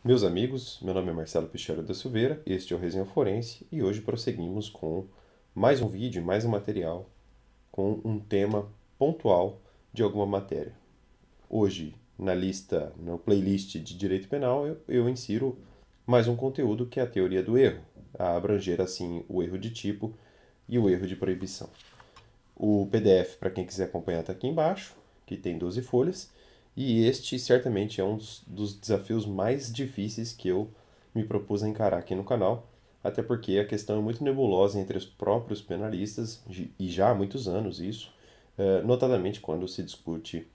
Meus amigos, meu nome é Marcelo Pichero da Silveira, este é o Resenha Forense e hoje prosseguimos com mais um vídeo, mais um material com um tema pontual de alguma matéria. Hoje, na playlist de Direito Penal, eu insiro mais um conteúdo que é a teoria do erro, a abranger assim o erro de tipo e o erro de proibição. O PDF, para quem quiser acompanhar, está aqui embaixo, que tem 12 folhas. E este certamente é um dos desafios mais difíceis que eu me propus a encarar aqui no canal, até porque a questão é muito nebulosa entre os próprios penalistas, e já há muitos anos isso, notadamente quando se discute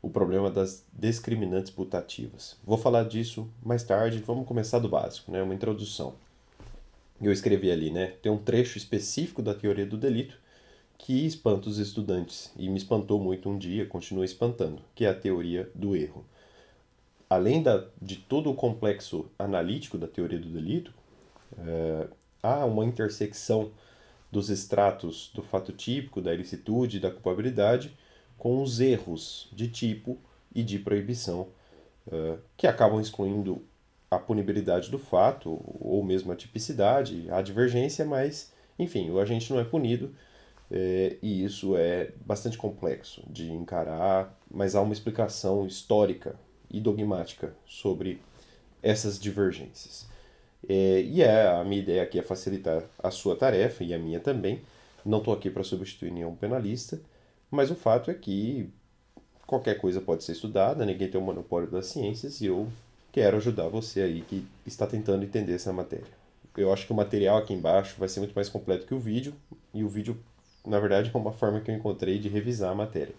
o problema das discriminantes putativas. Vou falar disso mais tarde, vamos começar do básico, né? Uma introdução. Eu escrevi ali, né? Tem um trecho específico da teoria do delito que espanta os estudantes e me espantou muito um dia, continua espantando, que é a teoria do erro. Além de todo o complexo analítico da teoria do delito, há uma intersecção dos extratos do fato típico, da ilicitude e da culpabilidade com os erros de tipo e de proibição, que acabam excluindo a punibilidade do fato, ou mesmo a tipicidade, a divergência, mas, enfim, o agente não é punido e isso é bastante complexo de encarar, mas há uma explicação histórica e dogmática sobre essas divergências. A minha ideia aqui é facilitar a sua tarefa e a minha também. Não estou aqui para substituir nenhum penalista, mas o fato é que qualquer coisa pode ser estudada, ninguém tem o monopólio das ciências e eu quero ajudar você aí que está tentando entender essa matéria. Eu acho que o material aqui embaixo vai ser muito mais completo que o vídeo, e o vídeo, na verdade, é uma forma que eu encontrei de revisar a matéria.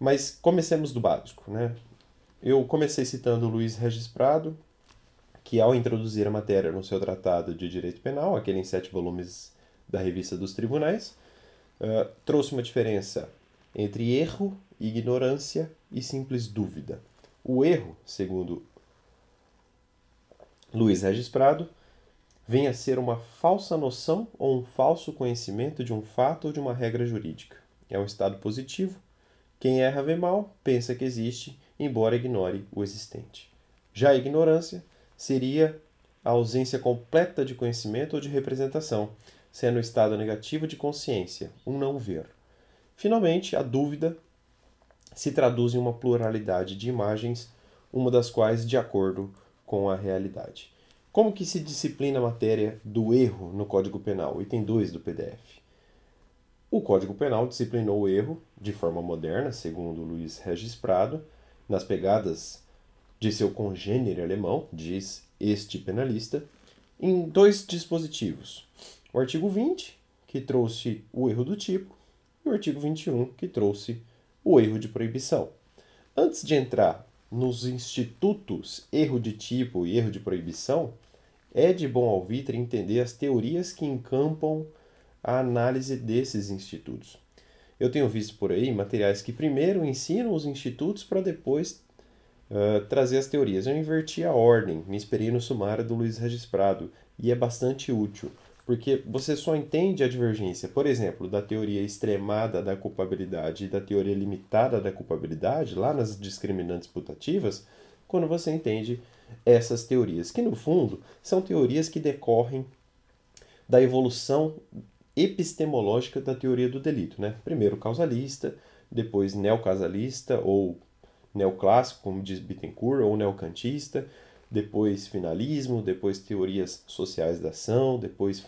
Mas comecemos do básico, né? Eu comecei citando o Luiz Regis Prado, que ao introduzir a matéria no seu tratado de direito penal, aquele em 7 volumes da Revista dos Tribunais, trouxe uma diferença entre erro, ignorância e simples dúvida. O erro, segundo Luiz Regis Prado, vem a ser uma falsa noção ou um falso conhecimento de um fato ou de uma regra jurídica. É um estado positivo. Quem erra vê mal, pensa que existe, embora ignore o existente. Já a ignorância seria a ausência completa de conhecimento ou de representação, sendo o estado negativo de consciência, um não ver. Finalmente, a dúvida se traduz em uma pluralidade de imagens, uma das quais de acordo com a realidade. Como que se disciplina a matéria do erro no Código Penal? Item 2 do PDF. O Código Penal disciplinou o erro de forma moderna, segundo Luiz Regis Prado, nas pegadas de seu congênere alemão, diz este penalista, em 2 dispositivos. O artigo 20, que trouxe o erro do tipo, e o artigo 21, que trouxe o erro de proibição. Antes de entrar nos institutos erro de tipo e erro de proibição, é de bom alvitre entender as teorias que encampam a análise desses institutos. Eu tenho visto por aí materiais que primeiro ensinam os institutos para depois trazer as teorias. Eu inverti a ordem, me inspirei no sumário do Luiz Regis Prado e é bastante útil, porque você só entende a divergência, por exemplo, da teoria extremada da culpabilidade e da teoria limitada da culpabilidade, lá nas discriminantes putativas, quando você entende essas teorias, que no fundo são teorias que decorrem da evolução epistemológica da teoria do delito, né? Primeiro causalista, depois neocausalista ou neoclássico, como diz Bittencourt, ou neocantista, depois finalismo, depois teorias sociais da ação, depois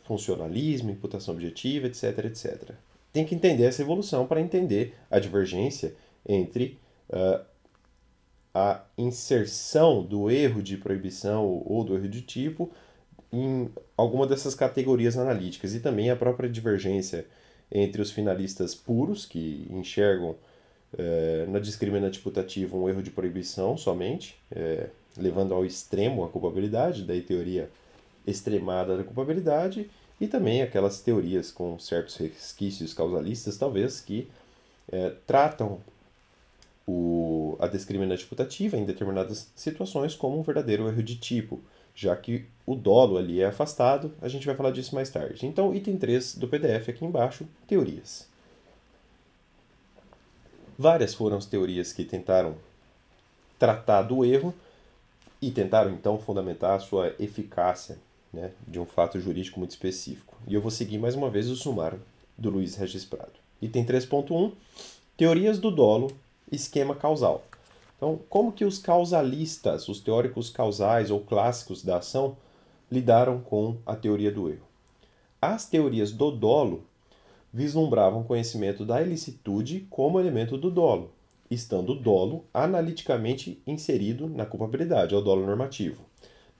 funcionalismo, imputação objetiva, etc, etc. Tem que entender essa evolução para entender a divergência entre a inserção do erro de proibição ou do erro de tipo em alguma dessas categorias analíticas e também a própria divergência entre os finalistas puros, que enxergam na discriminante putativa um erro de proibição somente, levando ao extremo a culpabilidade, daí teoria extremada da culpabilidade, e também aquelas teorias com certos resquícios causalistas, talvez, que tratam a discriminante putativa em determinadas situações como um verdadeiro erro de tipo, já que o dolo ali é afastado, a gente vai falar disso mais tarde. Então, item 3 do PDF aqui embaixo, teorias. Várias foram as teorias que tentaram tratar do erro e tentaram então fundamentar a sua eficácia, né, de um fato jurídico muito específico. E eu vou seguir mais uma vez o sumário do Luiz Regis Prado. Item 3.1, teorias do dolo, esquema causal. Então, como que os causalistas, os teóricos causais ou clássicos da ação, lidaram com a teoria do erro? As teorias do dolo vislumbravam conhecimento da ilicitude como elemento do dolo, estando o dolo analiticamente inserido na culpabilidade, é o dolo normativo.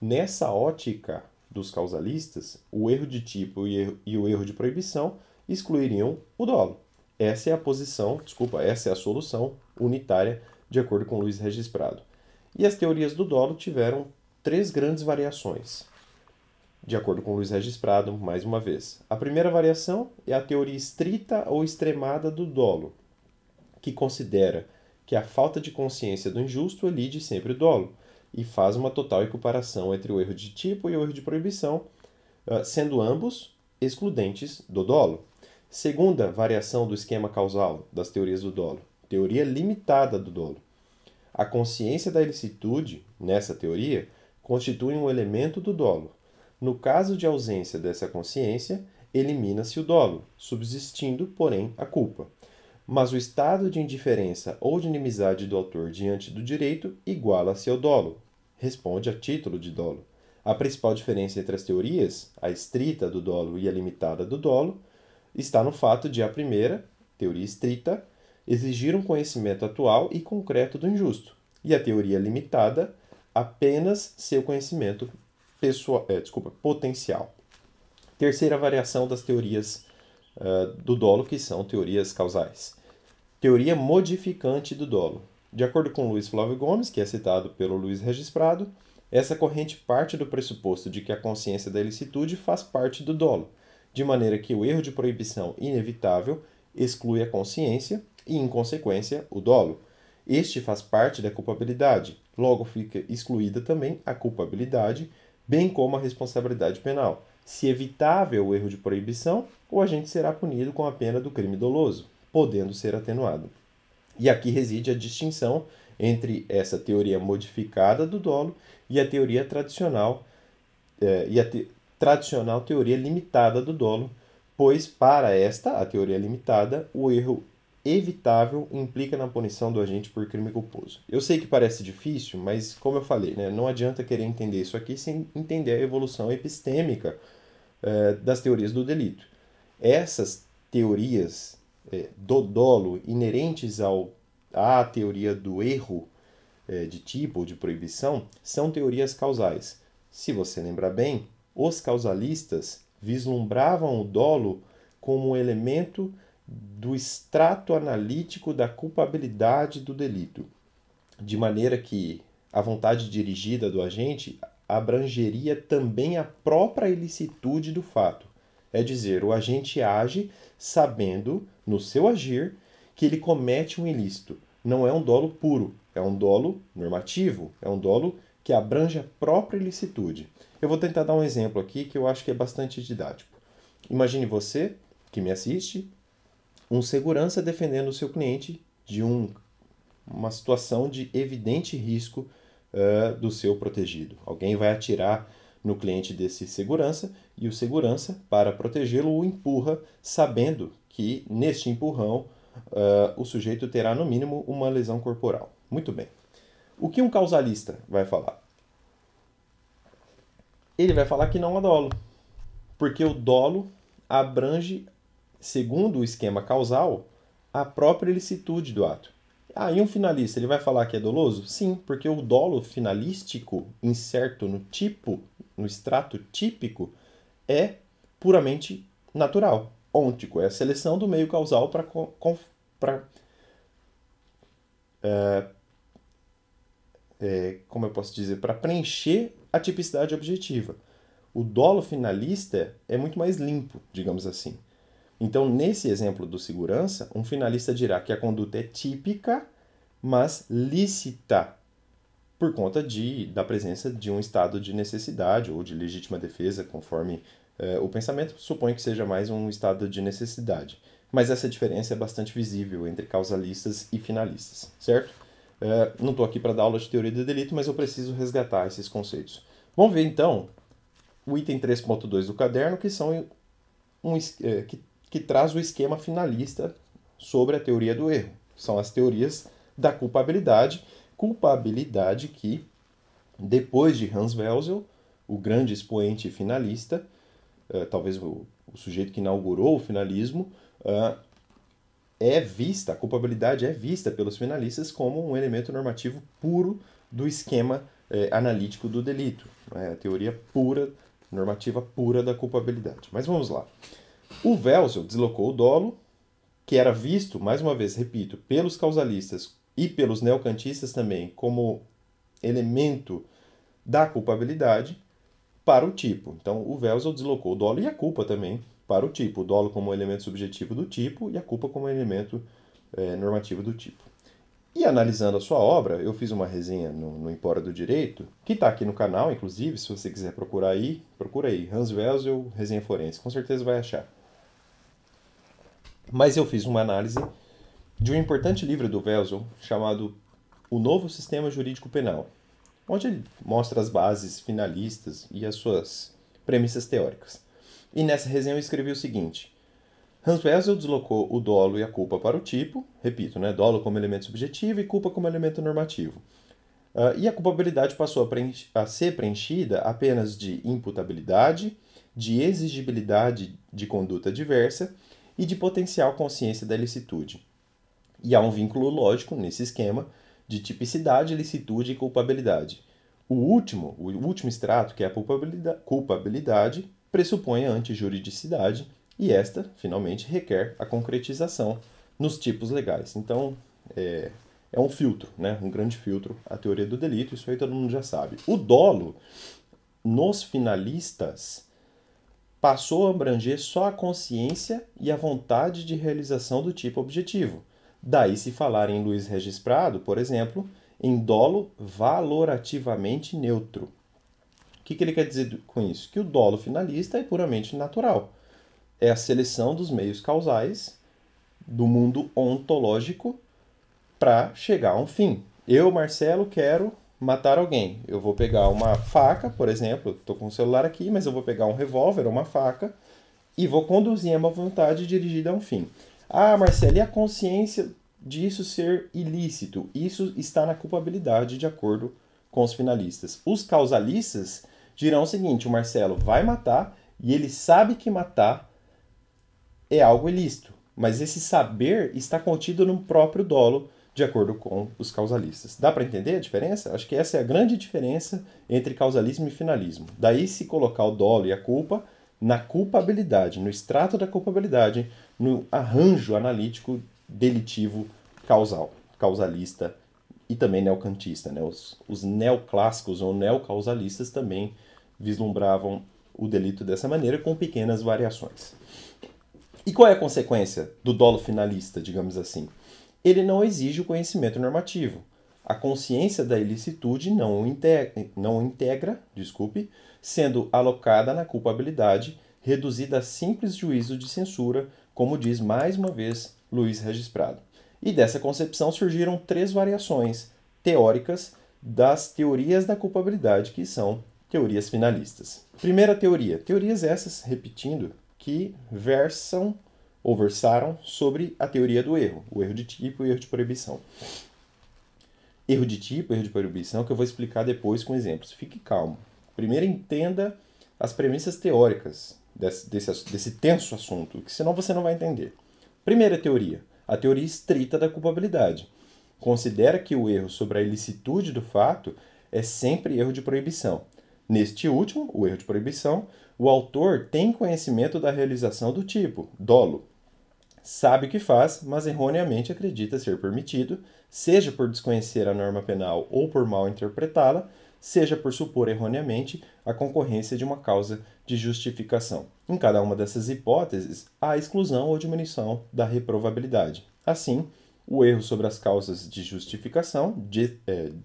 Nessa ótica dos causalistas, o erro de tipo e o erro de proibição excluiriam o dolo. Essa é a solução unitária, de acordo com Luiz Regis Prado. E as teorias do dolo tiveram 3 grandes variações, de acordo com Luiz Regis Prado, mais uma vez. A primeira variação é a teoria estrita ou extremada do dolo, que considera que a falta de consciência do injusto elide sempre o dolo, e faz uma total equiparação entre o erro de tipo e o erro de proibição, sendo ambos excludentes do dolo. Segunda variação do esquema causal das teorias do dolo, teoria limitada do dolo. A consciência da ilicitude, nessa teoria, constitui um elemento do dolo. No caso de ausência dessa consciência, elimina-se o dolo, subsistindo, porém, a culpa. Mas o estado de indiferença ou de inimizade do autor diante do direito iguala-se ao dolo, responde a título de dolo. A principal diferença entre as teorias, a estrita do dolo e a limitada do dolo, está no fato de a primeira, teoria estrita, exigir um conhecimento atual e concreto do injusto, e a teoria limitada apenas seu conhecimento potencial. Terceira variação das teorias do dolo, que são teorias causais. Teoria modificante do dolo. De acordo com Luiz Flávio Gomes, que é citado pelo Luiz Regis Prado, essa corrente parte do pressuposto de que a consciência da ilicitude faz parte do dolo, de maneira que o erro de proibição inevitável exclui a consciência e, em consequência, o dolo. Este faz parte da culpabilidade, logo fica excluída também a culpabilidade, bem como a responsabilidade penal. Se evitável o erro de proibição, o agente será punido com a pena do crime doloso, podendo ser atenuado. E aqui reside a distinção entre essa teoria modificada do dolo e a teoria tradicional tradicional teoria limitada do dolo, pois para esta, a teoria limitada, o erro evitável implica na punição do agente por crime culposo. Eu sei que parece difícil, mas como eu falei, né, não adianta querer entender isso aqui sem entender a evolução epistêmica das teorias do delito. Essas teorias do dolo inerentes à teoria do erro de tipo ou de proibição são teorias causais. Se você lembrar bem, os causalistas vislumbravam o dolo como um elemento do extrato analítico da culpabilidade do delito, de maneira que a vontade dirigida do agente abrangeria também a própria ilicitude do fato. É dizer, o agente age sabendo, no seu agir, que ele comete um ilícito. Não é um dolo puro, é um dolo normativo, é um dolo que abrange a própria ilicitude. Eu vou tentar dar um exemplo aqui que eu acho que é bastante didático. Imagine você, que me assiste, um segurança defendendo o seu cliente de uma situação de evidente risco do seu protegido. Alguém vai atirar no cliente desse segurança e o segurança, para protegê-lo, o empurra, sabendo que neste empurrão o sujeito terá no mínimo uma lesão corporal. Muito bem. O que um causalista vai falar? Ele vai falar que não há dolo, porque o dolo abrange, segundo o esquema causal, a própria ilicitude do ato. E um finalista, ele vai falar que é doloso? Sim, porque o dolo finalístico incerto no tipo, no extrato típico, é puramente natural, ôntico. É a seleção do meio causal para como eu posso dizer, para preencher a tipicidade objetiva. O dolo finalista é muito mais limpo, digamos assim. Então, nesse exemplo do segurança, um finalista dirá que a conduta é típica, mas lícita, por conta da presença de um estado de necessidade ou de legítima defesa, conforme o pensamento supõe que seja mais um estado de necessidade. Mas essa diferença é bastante visível entre causalistas e finalistas, certo? Não estou aqui para dar aula de teoria do delito, mas eu preciso resgatar esses conceitos. Vamos ver então o item 3.2 do caderno, que são que traz o esquema finalista sobre a teoria do erro. São as teorias da culpabilidade que, depois de Hans Welzel, o grande expoente finalista, talvez o sujeito que inaugurou o finalismo, a culpabilidade é vista pelos finalistas como um elemento normativo puro do esquema analítico do delito. A teoria pura, normativa pura da culpabilidade. Mas vamos lá. O Welzel deslocou o dolo, que era visto, mais uma vez, repito, pelos causalistas e pelos neocantistas também, como elemento da culpabilidade, para o tipo. Então, o Welzel deslocou o dolo e a culpa também para o tipo. O dolo como elemento subjetivo do tipo e a culpa como elemento normativo do tipo. E analisando a sua obra, eu fiz uma resenha no Empório do Direito, que está aqui no canal, inclusive, se você quiser procurar aí, procura aí, Hans Welzel, resenha forense, com certeza vai achar. Mas eu fiz uma análise de um importante livro do Welzel chamado O Novo Sistema Jurídico Penal, onde ele mostra as bases finalistas e as suas premissas teóricas. E nessa resenha eu escrevi o seguinte: Hans Welzel deslocou o dolo e a culpa para o tipo, repito, né, dolo como elemento subjetivo e culpa como elemento normativo. E a culpabilidade passou a ser preenchida apenas de imputabilidade, de exigibilidade de conduta diversa e de potencial consciência da ilicitude. E há um vínculo lógico nesse esquema de tipicidade, ilicitude e culpabilidade. O último extrato, que é a culpabilidade, pressupõe a antijuridicidade e esta, finalmente, requer a concretização nos tipos legais. Então, é um filtro, né? Um grande filtro, a teoria do delito, isso aí todo mundo já sabe. O dolo, nos finalistas, passou a abranger só a consciência e a vontade de realização do tipo objetivo. Daí se falar em Luiz Regis Prado, por exemplo, em dolo valorativamente neutro. O que ele quer dizer com isso? Que o dolo finalista é puramente natural. É a seleção dos meios causais do mundo ontológico para chegar a um fim. Eu, Marcelo, quero matar alguém. Eu vou pegar uma faca, por exemplo, estou com o celular aqui, mas eu vou pegar um revólver ou uma faca e vou conduzir a uma vontade dirigida a um fim. Ah, Marcelo, e a consciência disso ser ilícito? Isso está na culpabilidade, de acordo com os finalistas. Os causalistas dirão o seguinte: o Marcelo vai matar e ele sabe que matar é algo ilícito, mas esse saber está contido no próprio dolo, de acordo com os causalistas. Dá para entender a diferença? Acho que essa é a grande diferença entre causalismo e finalismo. Daí se colocar o dolo e a culpa na culpabilidade, no extrato da culpabilidade, no arranjo analítico delitivo causalista e também neocantista. Né? Os neoclássicos ou neocausalistas também vislumbravam o delito dessa maneira, com pequenas variações. E qual é a consequência do dolo finalista, digamos assim? Ele não exige o conhecimento normativo. A consciência da ilicitude não o integra, sendo alocada na culpabilidade, reduzida a simples juízo de censura, como diz mais uma vez Luiz Regis Prado. E dessa concepção surgiram 3 variações teóricas das teorias da culpabilidade, que são teorias finalistas. Primeira teoria. Teorias essas, repetindo, que versaram sobre a teoria do erro, o erro de tipo e o erro de proibição. Erro de tipo, erro de proibição, que eu vou explicar depois com exemplos. Fique calmo. Primeiro entenda as premissas teóricas desse tenso assunto, que senão você não vai entender. Primeira teoria, a teoria estrita da culpabilidade. Considera que o erro sobre a ilicitude do fato é sempre erro de proibição. Neste último, o erro de proibição, o autor tem conhecimento da realização do tipo, dolo. Sabe o que faz, mas erroneamente acredita ser permitido, seja por desconhecer a norma penal ou por mal interpretá-la, seja por supor erroneamente a concorrência de uma causa de justificação. Em cada uma dessas hipóteses, há exclusão ou diminuição da reprovabilidade. Assim, o erro sobre as causas de justificação,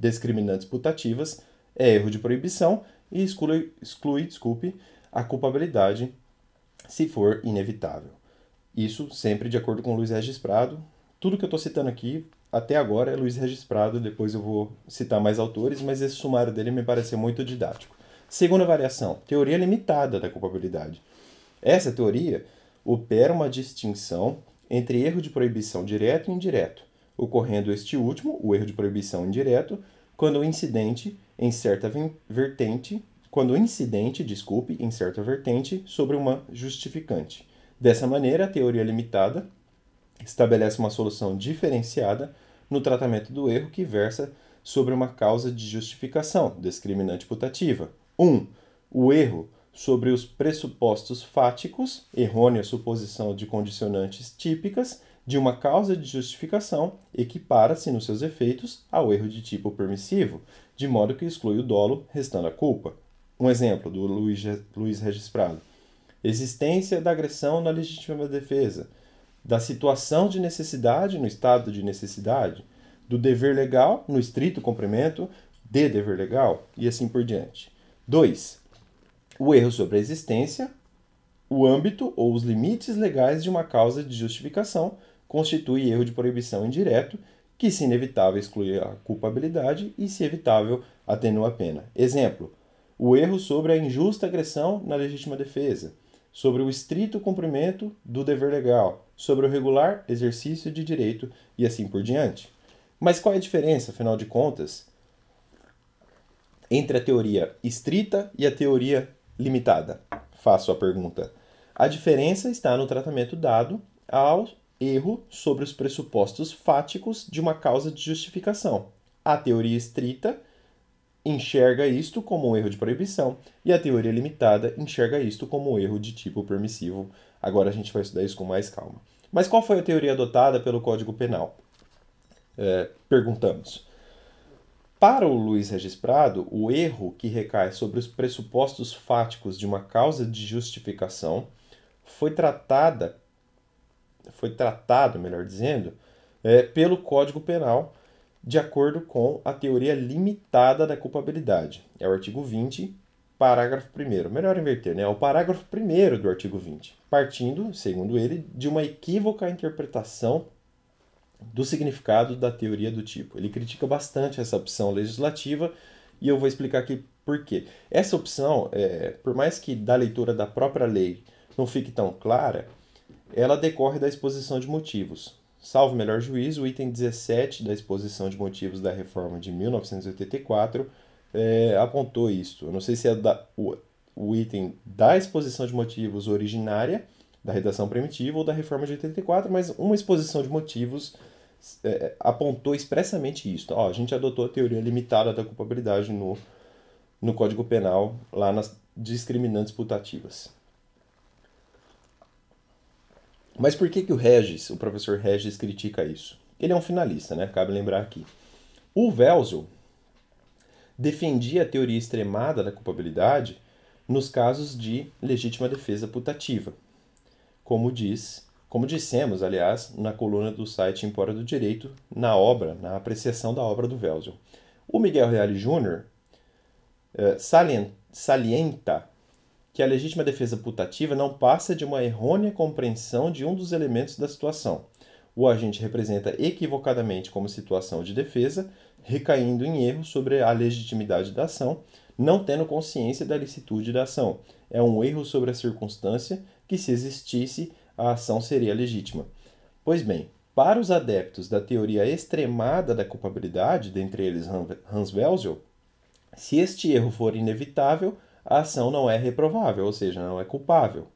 discriminantes putativas, é erro de proibição e exclui a culpabilidade se for inevitável. Isso sempre de acordo com Luiz Regis Prado. Tudo que eu estou citando aqui, até agora é Luiz Regis Prado, depois eu vou citar mais autores, mas esse sumário dele me pareceu muito didático. Segunda variação, teoria limitada da culpabilidade. Essa teoria opera uma distinção entre erro de proibição direto e indireto, ocorrendo este último, o erro de proibição indireto, quando o incidente em certa vertente, em certa vertente sobre uma justificante. Dessa maneira, a teoria limitada estabelece uma solução diferenciada no tratamento do erro que versa sobre uma causa de justificação, discriminante putativa. 1. O erro sobre os pressupostos fáticos, errônea suposição de condicionantes típicas de uma causa de justificação, equipara-se nos seus efeitos ao erro de tipo permissivo, de modo que exclui o dolo, restando a culpa. Um exemplo do Luiz Regis Prado. Existência da agressão na legítima defesa, da situação de necessidade no estado de necessidade, do dever legal no estrito cumprimento de dever legal, e assim por diante. 2. O erro sobre a existência, o âmbito ou os limites legais de uma causa de justificação constitui erro de proibição indireto, que, se inevitável, exclui a culpabilidade e, se evitável, atenua a pena. Exemplo: o erro sobre a injusta agressão na legítima defesa, sobre o estrito cumprimento do dever legal, sobre o regular exercício de direito e assim por diante. Mas qual é a diferença, afinal de contas, entre a teoria estrita e a teoria limitada? Faço a pergunta. A diferença está no tratamento dado ao erro sobre os pressupostos fáticos de uma causa de justificação. A teoria estrita enxerga isto como um erro de proibição e a teoria limitada enxerga isto como um erro de tipo permissivo. Agora a gente vai estudar isso com mais calma. Mas qual foi a teoria adotada pelo Código Penal? Perguntamos. Para o Luiz Regis Prado, o erro que recai sobre os pressupostos fáticos de uma causa de justificação foi tratado, melhor dizendo, pelo Código Penal de acordo com a teoria limitada da culpabilidade. É o artigo 20, parágrafo 1º. Melhor inverter, né? É o parágrafo 1º do artigo 20, partindo, segundo ele, de uma equívoca interpretação do significado da teoria do tipo. Ele critica bastante essa opção legislativa e eu vou explicar aqui por quê. Essa opção, por mais que da leitura da própria lei não fique tão clara, ela decorre da exposição de motivos. Salvo melhor juízo, o item 17 da exposição de motivos da reforma de 1984 apontou isto. Eu não sei se é o item da exposição de motivos originária, da redação primitiva ou da reforma de 84, mas uma exposição de motivos apontou expressamente isto. A gente adotou a teoria limitada da culpabilidade no Código Penal, lá nas discriminantes putativas. Mas por que o professor Regis, critica isso? Ele é um finalista, né? Cabe lembrar aqui. O Welzel defendia a teoria extremada da culpabilidade nos casos de legítima defesa putativa, como dissemos, aliás, na coluna do site Empório do Direito, na apreciação da obra do Welzel. O Miguel Reale Jr. Salienta que a legítima defesa putativa não passa de uma errônea compreensão de um dos elementos da situação. O agente representa equivocadamente como situação de defesa, recaindo em erro sobre a legitimidade da ação, não tendo consciência da licitude da ação. É um erro sobre a circunstância que, se existisse, a ação seria legítima. Pois bem, para os adeptos da teoria extremada da culpabilidade, dentre eles Hans Welzel, se este erro for inevitável, a ação não é reprovável, ou seja, não é culpável.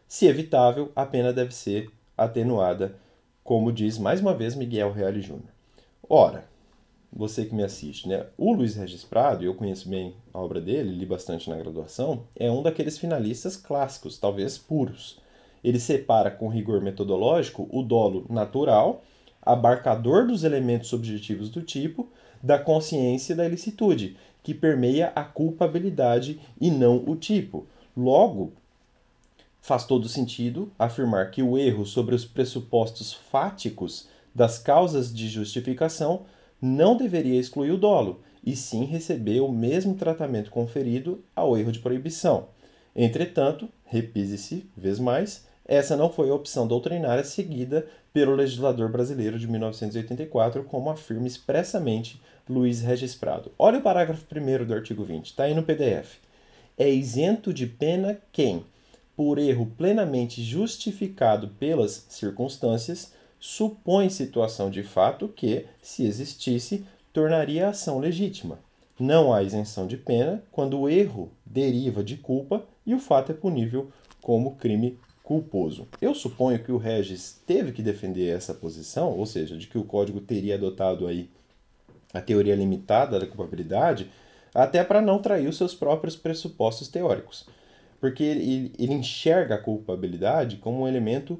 Se evitável, a pena deve ser atenuada, como diz mais uma vez Miguel Reale Jr. Ora, você que me assiste, né? O Luiz Regis Prado, eu conheço bem a obra dele, li bastante na graduação, é um daqueles finalistas clássicos, talvez puros. Ele separa com rigor metodológico o dolo natural, abarcador dos elementos subjetivos do tipo, da consciência e da ilicitude, que permeia a culpabilidade e não o tipo. Logo, faz todo sentido afirmar que o erro sobre os pressupostos fáticos das causas de justificação não deveria excluir o dolo, e sim receber o mesmo tratamento conferido ao erro de proibição. Entretanto, repise-se, vez mais, essa não foi a opção doutrinária seguida pelo legislador brasileiro de 1984, como afirma expressamente Luiz Regis Prado. Olha o parágrafo 1º do artigo 20, está aí no PDF. É isento de pena quem, por erro plenamente justificado pelas circunstâncias, supõe situação de fato que, se existisse, tornaria a ação legítima. Não há isenção de pena quando o erro deriva de culpa e o fato é punível como crime culposo. Eu suponho que o Regis teve que defender essa posição, ou seja, de que o código teria adotado aí a teoria limitada da culpabilidade, até para não trair os seus próprios pressupostos teóricos. Porque ele enxerga a culpabilidade como um elemento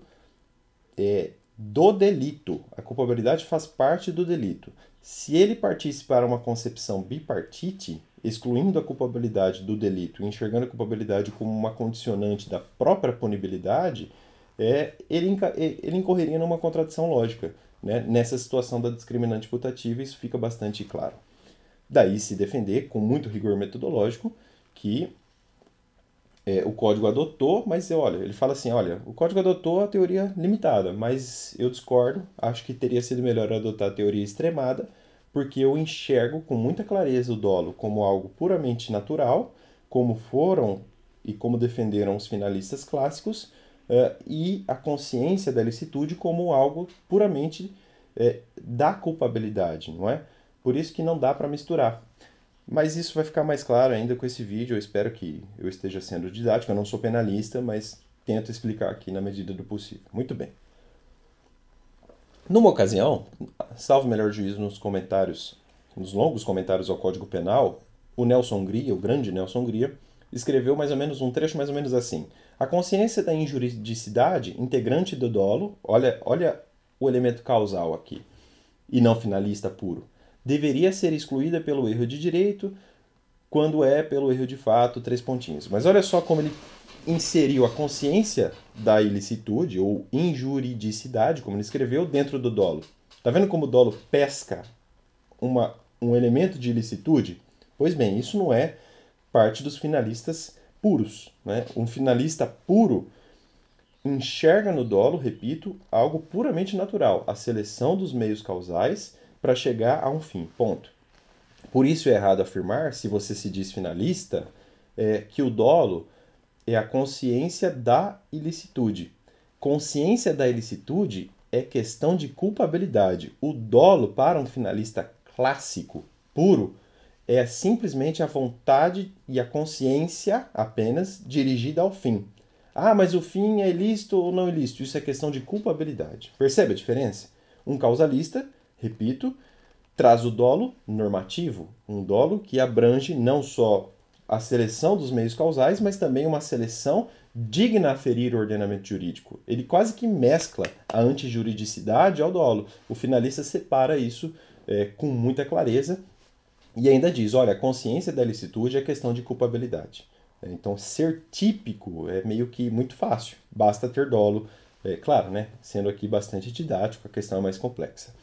do delito. A culpabilidade faz parte do delito. Se ele partisse para uma concepção bipartite, excluindo a culpabilidade do delito e enxergando a culpabilidade como uma condicionante da própria punibilidade, ele incorreria numa contradição lógica. Né? Nessa situação da discriminante putativa, isso fica bastante claro. Daí se defender, com muito rigor metodológico, que o código adotou, mas ele fala assim, olha, o código adotou a teoria limitada, mas eu discordo, acho que teria sido melhor adotar a teoria extremada, porque eu enxergo com muita clareza o dolo como algo puramente natural, como foram e como defenderam os finalistas clássicos, e a consciência da licitude como algo puramente da culpabilidade, não é? Por isso que não dá para misturar. Mas isso vai ficar mais claro ainda com esse vídeo. Eu espero que eu esteja sendo didático. Eu não sou penalista, mas tento explicar aqui na medida do possível. Muito bem. Numa ocasião, salvo melhor juízo nos comentários, nos longos comentários ao Código Penal, o Nelson Hungria, o grande Nelson Hungria, escreveu mais ou menos um trecho mais ou menos assim. A consciência da injuridicidade integrante do dolo, olha o elemento causal aqui, e não finalista puro, deveria ser excluída pelo erro de direito, quando é pelo erro de fato, 3 pontinhos. Mas olha só como ele inseriu a consciência da ilicitude, ou injuridicidade, como ele escreveu, dentro do dolo. Tá vendo como o dolo pesca um elemento de ilicitude? Pois bem, isso não é parte dos finalistas puros. Né? Um finalista puro enxerga no dolo, repito, algo puramente natural, a seleção dos meios causais para chegar a um fim, ponto. Por isso é errado afirmar, se você se diz finalista, que o dolo é a consciência da ilicitude. Consciência da ilicitude é questão de culpabilidade. O dolo, para um finalista clássico, puro, é simplesmente a vontade e a consciência apenas dirigida ao fim. Ah, mas o fim é ilícito ou não ilícito? Isso é questão de culpabilidade. Percebe a diferença? Um causalista, repito, traz o dolo normativo, um dolo que abrange não só a seleção dos meios causais, mas também uma seleção digna a ferir o ordenamento jurídico. Ele quase que mescla a antijuridicidade ao dolo. O finalista separa isso com muita clareza e ainda diz, olha, a consciência da ilicitude é questão de culpabilidade. Então, ser típico é meio que muito fácil, basta ter dolo. Claro, né? Sendo aqui bastante didático, a questão é mais complexa.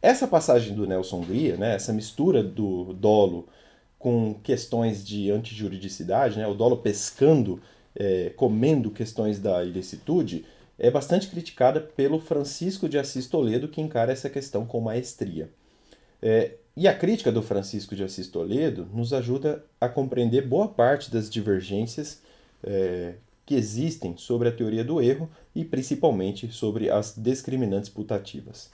Essa passagem do Nelson Hungria, né, essa mistura do dolo com questões de antijuridicidade, né, o dolo pescando, comendo questões da ilicitude, é bastante criticada pelo Francisco de Assis Toledo, que encara essa questão com maestria. E a crítica do Francisco de Assis Toledo nos ajuda a compreender boa parte das divergências que existem sobre a teoria do erro e principalmente sobre as discriminantes putativas.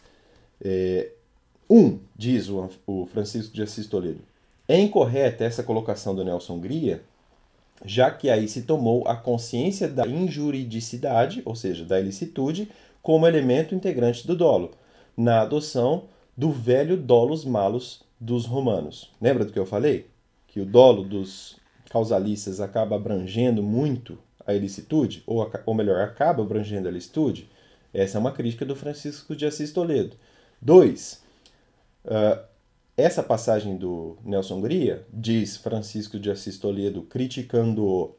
Diz o Francisco de Assis Toledo, é incorreta essa colocação do Nelson Hungria, já que aí se tomou a consciência da injuridicidade, ou seja, da ilicitude, como elemento integrante do dolo, na adoção do velho dolus malus dos romanos. Lembra do que eu falei? Que o dolo dos causalistas acaba abrangendo muito a ilicitude, ou melhor, acaba abrangendo a ilicitude? Essa é uma crítica do Francisco de Assis Toledo. 2. Essa passagem do Nelson Hungria, diz Francisco de Assis Toledo, criticando,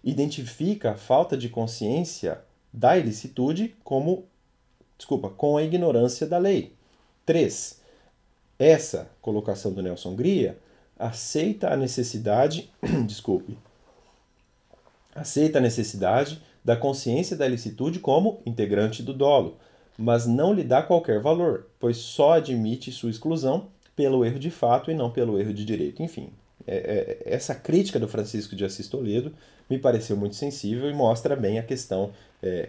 identifica a falta de consciência da ilicitude com a ignorância da lei. 3. Essa colocação do Nelson Hungria aceita a necessidade da consciência da ilicitude como integrante do dolo, mas não lhe dá qualquer valor, pois só admite sua exclusão pelo erro de fato e não pelo erro de direito. Enfim, essa crítica do Francisco de Assis Toledo me pareceu muito sensível e mostra bem a questão,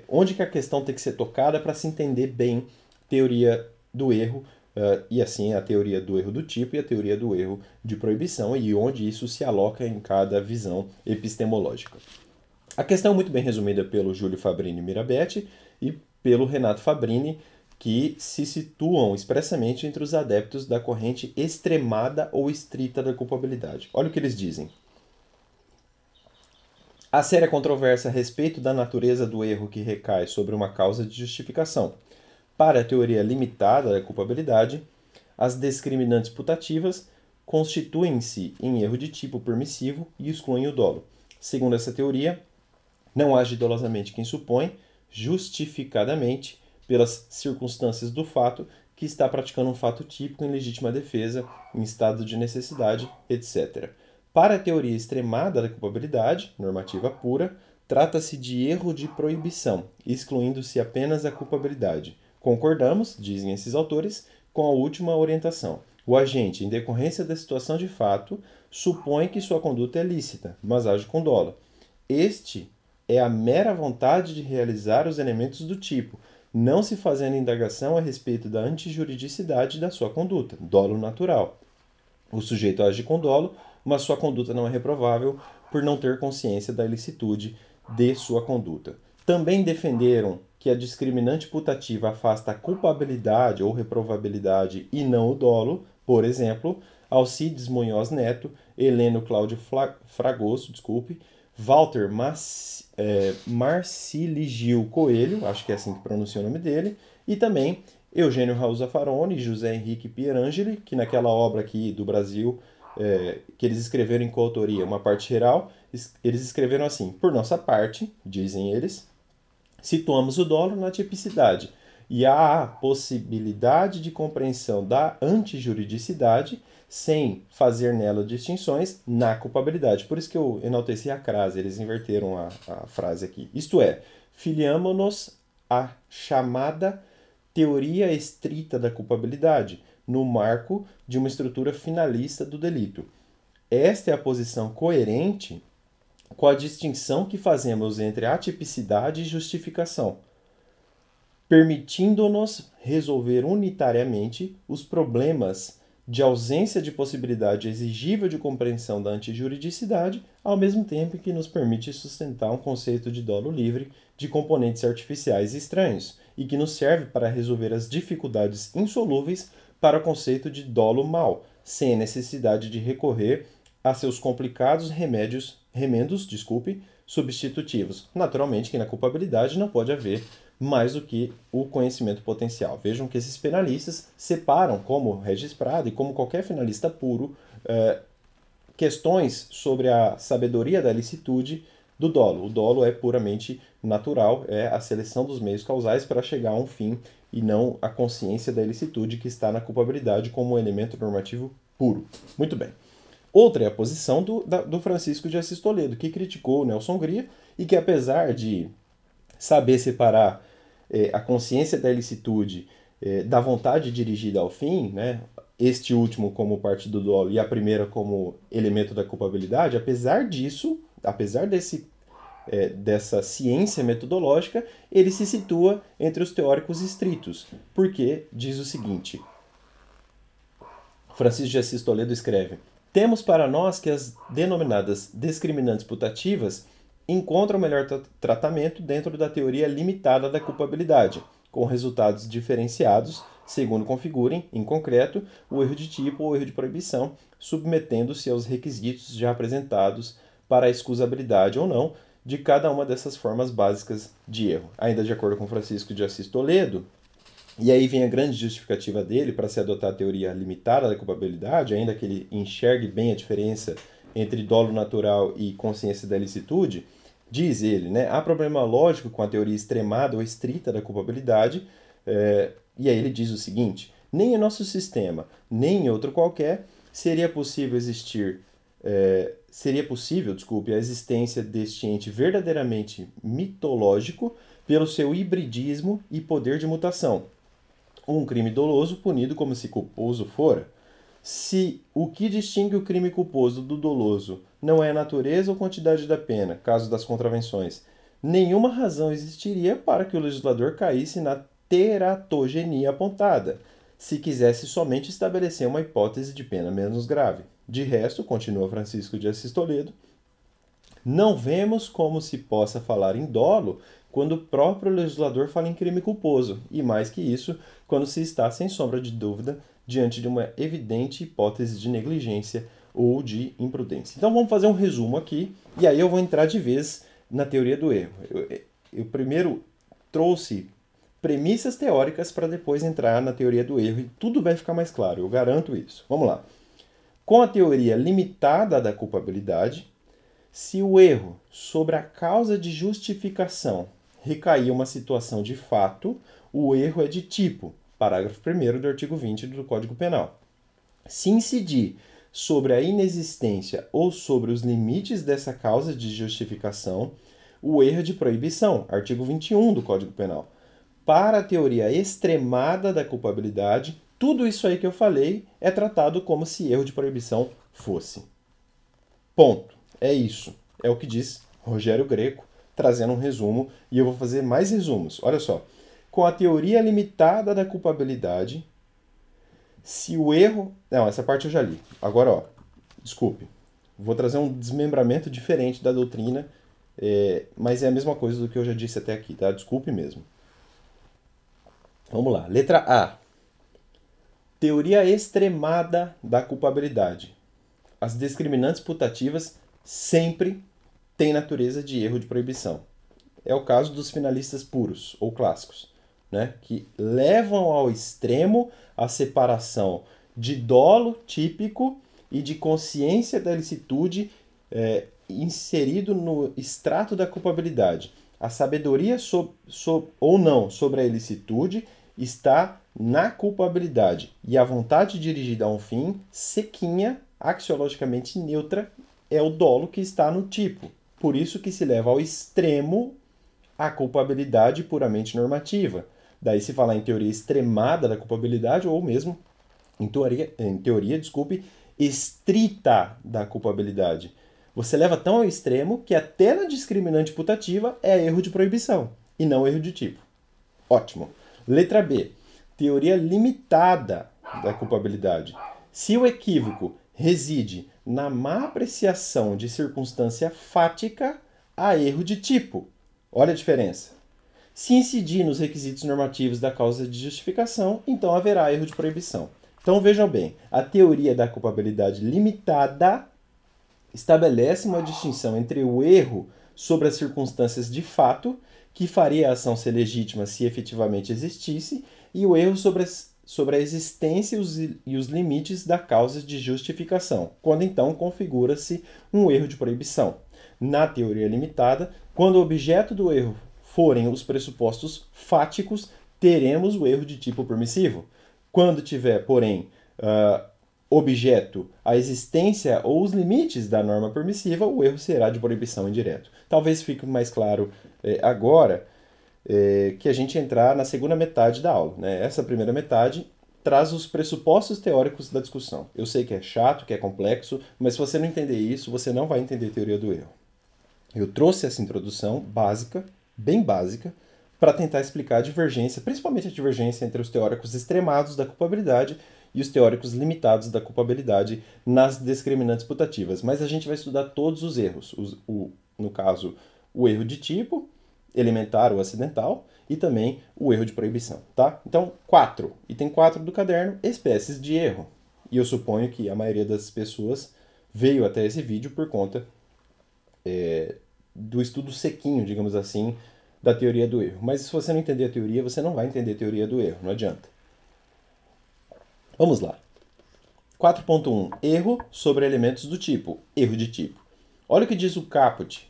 onde que a questão tem que ser tocada para se entender bem teoria do erro, e assim a teoria do erro do tipo e a teoria do erro de proibição, e onde isso se aloca em cada visão epistemológica. A questão é muito bem resumida pelo Júlio Fabrini Mirabetti e pelo Renato Fabrini, que se situam expressamente entre os adeptos da corrente extremada ou estrita da culpabilidade. Olha o que eles dizem. Há séria controvérsia a respeito da natureza do erro que recai sobre uma causa de justificação. Para a teoria limitada da culpabilidade, as discriminantes putativas constituem-se em erro de tipo permissivo e excluem o dolo. Segundo essa teoria, não age dolosamente quem supõe, justificadamente, pelas circunstâncias do fato, que está praticando um fato típico em legítima defesa, em estado de necessidade, etc. Para a teoria extremada da culpabilidade, normativa pura, trata-se de erro de proibição, excluindo-se apenas a culpabilidade. Concordamos, dizem esses autores, com a última orientação. O agente, em decorrência da situação de fato, supõe que sua conduta é lícita, mas age com dolo. Este é a mera vontade de realizar os elementos do tipo, não se fazendo indagação a respeito da antijuridicidade da sua conduta, dolo natural. O sujeito age com dolo, mas sua conduta não é reprovável por não ter consciência da ilicitude de sua conduta. Também defenderam que a discriminante putativa afasta a culpabilidade ou reprovabilidade e não o dolo, por exemplo, Alcides Munhoz Neto, Heleno Cláudio Fragoso, Walter Marciligio Coelho, acho que é assim que pronuncia o nome dele, e também Eugênio Raul Zaffaroni e José Henrique Pierangeli, que naquela obra aqui do Brasil, que eles escreveram em coautoria, uma parte geral, eles escreveram assim: por nossa parte, dizem eles, situamos o dolo na tipicidade e há a possibilidade de compreensão da antijuridicidade sem fazer nela distinções na culpabilidade. Por isso que eu enalteci a crase, eles inverteram a frase aqui. Isto é, filiamo-nos à chamada teoria estrita da culpabilidade, no marco de uma estrutura finalista do delito. Esta é a posição coerente com a distinção que fazemos entre atipicidade e justificação, permitindo-nos resolver unitariamente os problemas de ausência de possibilidade exigível de compreensão da antijuridicidade, ao mesmo tempo que nos permite sustentar um conceito de dolo livre de componentes artificiais e estranhos, e que nos serve para resolver as dificuldades insolúveis para o conceito de dolo mau, sem a necessidade de recorrer a seus complicados remendos substitutivos. Naturalmente que na culpabilidade não pode haver mais do que o conhecimento potencial. Vejam que esses penalistas separam, como Regis Prado e como qualquer finalista puro, questões sobre a sabedoria da licitude do dolo. O dolo é puramente natural, é a seleção dos meios causais para chegar a um fim e não a consciência da ilicitude que está na culpabilidade como um elemento normativo puro. Muito bem. Outra é a posição do Francisco de Assis Toledo, que criticou o Nelson Gria e que, apesar de saber separar a consciência da ilicitude da vontade dirigida ao fim, né, este último como parte do dolo e a primeira como elemento da culpabilidade, apesar disso, apesar dessa ciência metodológica, ele se situa entre os teóricos estritos, porque diz o seguinte: Francisco de Assis Toledo escreve: temos para nós que as denominadas discriminantes putativas encontram melhor tratamento dentro da teoria limitada da culpabilidade, com resultados diferenciados, segundo configurem, em concreto, o erro de tipo ou erro de proibição, submetendo-se aos requisitos já apresentados para a excusabilidade ou não de cada uma dessas formas básicas de erro. Ainda de acordo com Francisco de Assis Toledo, e aí vem a grande justificativa dele para se adotar a teoria limitada da culpabilidade, ainda que ele enxergue bem a diferença entre dolo natural e consciência da ilicitude, diz ele, né, há problema lógico com a teoria extremada ou estrita da culpabilidade, e aí ele diz o seguinte: nem em nosso sistema, nem em outro qualquer, seria possível existir seria possível, a existência deste ente verdadeiramente mitológico pelo seu hibridismo e poder de mutação. Um crime doloso punido como se culposo fora. Se o que distingue o crime culposo do doloso não é a natureza ou quantidade da pena, caso das contravenções, nenhuma razão existiria para que o legislador caísse na teratogenia apontada, se quisesse somente estabelecer uma hipótese de pena menos grave. De resto, continua Francisco de Assis Toledo, não vemos como se possa falar em dolo quando o próprio legislador fala em crime culposo, e mais que isso, quando se está sem sombra de dúvida diante de uma evidente hipótese de negligência ou de imprudência. Então vamos fazer um resumo aqui, e aí eu vou entrar de vez na teoria do erro. Eu primeiro trouxe premissas teóricas para depois entrar na teoria do erro, e tudo vai ficar mais claro, eu garanto isso. Vamos lá. Com a teoria limitada da culpabilidade, se o erro sobre a causa de justificação recair uma situação de fato, o erro é de tipo, parágrafo 1º do artigo 20 do Código Penal. Se incidir sobre a inexistência ou sobre os limites dessa causa de justificação, o erro é de proibição, artigo 21 do Código Penal. Para a teoria extremada da culpabilidade, tudo isso aí que eu falei é tratado como se erro de proibição fosse. Ponto. É isso. É o que diz Rogério Greco, trazendo um resumo, e eu vou fazer mais resumos. Olha só. Com a teoria limitada da culpabilidade, se o erro... Não, essa parte eu já li. Agora, ó, desculpe. Vou trazer um desmembramento diferente da doutrina, mas é a mesma coisa do que eu já disse até aqui, tá? Desculpe mesmo. Vamos lá. Letra A. Teoria extremada da culpabilidade. As discriminantes putativas sempre têm natureza de erro de proibição. É o caso dos finalistas puros, ou clássicos, né? Que levam ao extremo a separação de dolo típico e de consciência da ilicitude inserido no extrato da culpabilidade. A sabedoria ou não sobre a ilicitude está na culpabilidade, e a vontade dirigida a um fim sequinha, axiologicamente neutra, é o dolo que está no tipo. Por isso que se leva ao extremo a culpabilidade puramente normativa. Daí se falar em teoria extremada da culpabilidade, ou mesmo em teoria, estrita da culpabilidade. Você leva tão ao extremo que até na discriminante putativa é erro de proibição, e não erro de tipo. Ótimo. Letra B. Teoria limitada da culpabilidade. Se o equívoco reside na má apreciação de circunstância fática, há erro de tipo. Olha a diferença. Se incidir nos requisitos normativos da causa de justificação, então haverá erro de proibição. Então vejam bem, a teoria da culpabilidade limitada estabelece uma distinção entre o erro sobre as circunstâncias de fato, que faria a ação ser legítima se efetivamente existisse, e o erro sobre a existência e os limites da causa de justificação, quando então configura-se um erro de proibição. Na teoria limitada, quando o objeto do erro forem os pressupostos fáticos, teremos o erro de tipo permissivo. Quando tiver, porém, objeto a existência ou os limites da norma permissiva, o erro será de proibição indireto. Talvez fique mais claro agora que a gente entrar na segunda metade da aula, né? Essa primeira metade traz os pressupostos teóricos da discussão. Eu sei que é chato, que é complexo, mas se você não entender isso, você não vai entender a teoria do erro. Eu trouxe essa introdução básica, bem básica, para tentar explicar a divergência, principalmente a divergência entre os teóricos extremados da culpabilidade e os teóricos limitados da culpabilidade nas discriminantes putativas. Mas a gente vai estudar todos os erros, no caso, o erro de tipo, elementar ou acidental, e também o erro de proibição, tá? Então, 4, item 4 do caderno, espécies de erro. E eu suponho que a maioria das pessoas veio até esse vídeo por conta do estudo sequinho, digamos assim, da teoria do erro. Mas se você não entender a teoria, você não vai entender a teoria do erro, não adianta. Vamos lá. 4.1. Erro sobre elementos do tipo. Erro de tipo. Olha o que diz o caput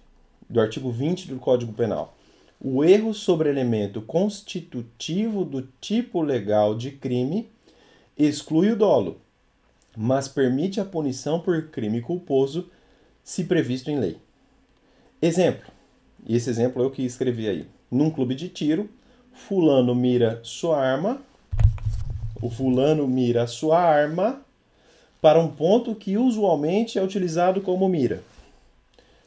do artigo 20 do Código Penal. O erro sobre elemento constitutivo do tipo legal de crime exclui o dolo, mas permite a punição por crime culposo se previsto em lei. Exemplo, e esse exemplo eu que escrevi aí. Num clube de tiro, fulano mira sua arma, o fulano mira sua arma para um ponto que usualmente é utilizado como mira.